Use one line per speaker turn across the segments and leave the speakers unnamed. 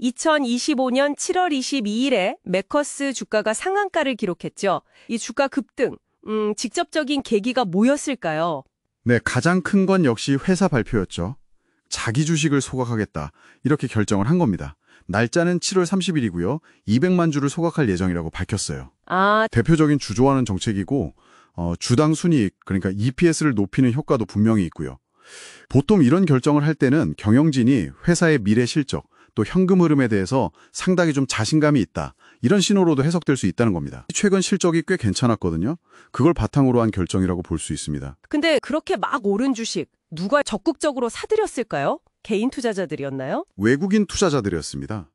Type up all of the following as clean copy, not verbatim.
2025년 7월 22일에 매커스 주가가 상한가를 기록했죠. 이 주가 급등, 직접적인 계기가 뭐였을까요?
네, 가장 큰 건 역시 회사 발표였죠. 자기 주식을 소각하겠다, 이렇게 결정을 한 겁니다. 날짜는 7월 30일이고요. 200만 주를 소각할 예정이라고 밝혔어요.
아,
대표적인 주조하는 정책이고 주당 순이익, 그러니까 EPS를 높이는 효과도 분명히 있고요. 보통 이런 결정을 할 때는 경영진이 회사의 미래 실적, 또 현금 흐름에 대해서 상당히 좀 자신감이 있다, 이런 신호로도 해석될 수 있다는 겁니다. 최근 실적이 꽤 괜찮았거든요. 그걸 바탕으로 한 결정이라고 볼 수 있습니다.
근데 그렇게 막 오른 주식, 누가 적극적으로 사들였을까요? 개인 투자자들이었나요?
외국인 투자자들이었습니다.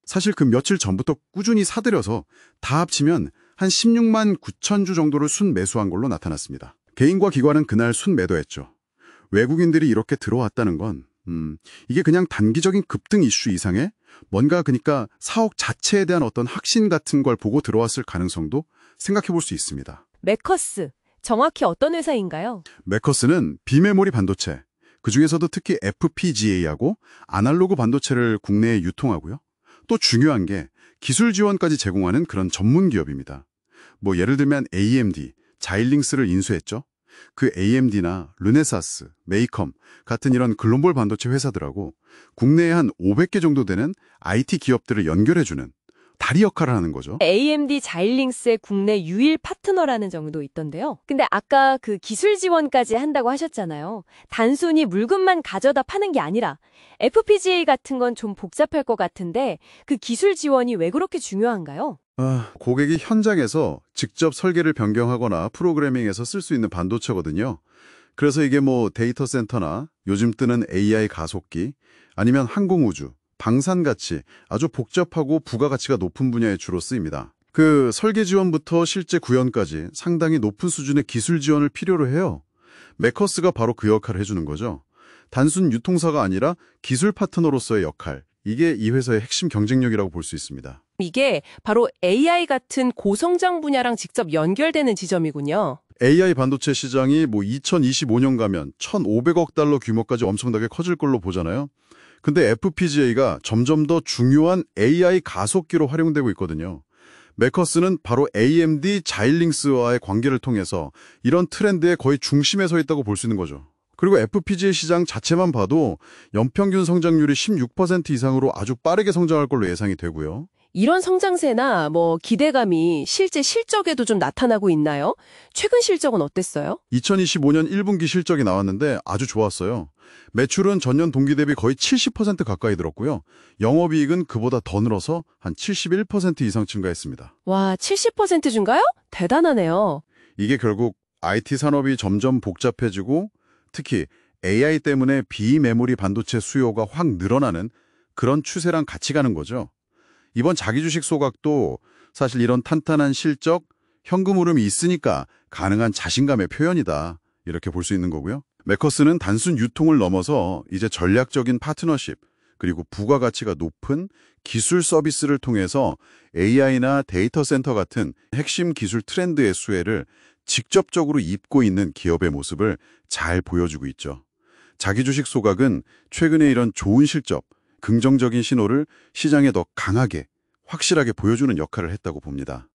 사실 그 며칠 전부터 꾸준히 사들여서 다 합치면 한 16만 9천 주 정도를 순매수한 걸로 나타났습니다. 개인과 기관은 그날 순매도했죠. 외국인들이 이렇게 들어왔다는 건 이게 그냥 단기적인 급등 이슈 이상의 뭔가 그러니까 사옥 자체에 대한 어떤 확신 같은 걸 보고 들어왔을 가능성도 생각해 볼 수 있습니다.
매커스, 정확히 어떤 회사인가요?
매커스는 비메모리 반도체, 그중에서도 특히 FPGA하고 아날로그 반도체를 국내에 유통하고요. 또 중요한 게 기술 지원까지 제공하는 그런 전문 기업입니다. 뭐 예를 들면 AMD, 자일링스를 인수했죠. 그 AMD나 르네사스, 메이컴 같은 이런 글로벌 반도체 회사들하고 국내에 한 500개 정도 되는 IT 기업들을 연결해주는 다리 역할을 하는 거죠.
AMD 자일링스의 국내 유일 파트너라는 정도 있던데요. 근데 아까 그 기술 지원까지 한다고 하셨잖아요. 단순히 물건만 가져다 파는 게 아니라 FPGA 같은 건 좀 복잡할 것 같은데 그 기술 지원이 왜 그렇게 중요한가요?
고객이 현장에서 직접 설계를 변경하거나 프로그래밍해서 쓸 수 있는 반도체거든요. 그래서 이게 뭐 데이터 센터나 요즘 뜨는 AI 가속기, 아니면 항공우주, 방산같이 아주 복잡하고 부가가치가 높은 분야에 주로 쓰입니다. 그 설계 지원부터 실제 구현까지 상당히 높은 수준의 기술 지원을 필요로 해요. 매커스가 바로 그 역할을 해주는 거죠. 단순 유통사가 아니라 기술 파트너로서의 역할, 이게 이 회사의 핵심 경쟁력이라고 볼 수 있습니다.
이게 바로 AI 같은 고성장 분야랑 직접 연결되는 지점이군요.
AI 반도체 시장이 뭐 2025년 가면 1,500억 달러 규모까지 엄청나게 커질 걸로 보잖아요. 근데 FPGA가 점점 더 중요한 AI 가속기로 활용되고 있거든요. 매커스는 바로 AMD 자일링스와의 관계를 통해서 이런 트렌드의 거의 중심에 서 있다고 볼 수 있는 거죠. 그리고 FPGA 시장 자체만 봐도 연평균 성장률이 16% 이상으로 아주 빠르게 성장할 걸로 예상이 되고요.
이런 성장세나 기대감이 실제 실적에도 좀 나타나고 있나요? 최근 실적은 어땠어요?
2025년 1분기 실적이 나왔는데 아주 좋았어요. 매출은 전년 동기 대비 거의 70% 가까이 늘었고요. 영업이익은 그보다 더 늘어서 한 71% 이상 증가했습니다.
와, 70% 증가요? 대단하네요.
이게 결국 IT 산업이 점점 복잡해지고 특히 AI 때문에 비메모리 반도체 수요가 확 늘어나는 그런 추세랑 같이 가는 거죠. 이번 자기주식 소각도 사실 이런 탄탄한 실적, 현금 흐름이 있으니까 가능한 자신감의 표현이다, 이렇게 볼 수 있는 거고요. 매커스는 단순 유통을 넘어서 이제 전략적인 파트너십, 그리고 부가가치가 높은 기술 서비스를 통해서 AI나 데이터 센터 같은 핵심 기술 트렌드의 수혜를 직접적으로 입고 있는 기업의 모습을 잘 보여주고 있죠. 자기주식 소각은 최근에 이런 좋은 실적, 긍정적인 신호를 시장에 더 강하게, 확실하게 보여주는 역할을 했다고 봅니다.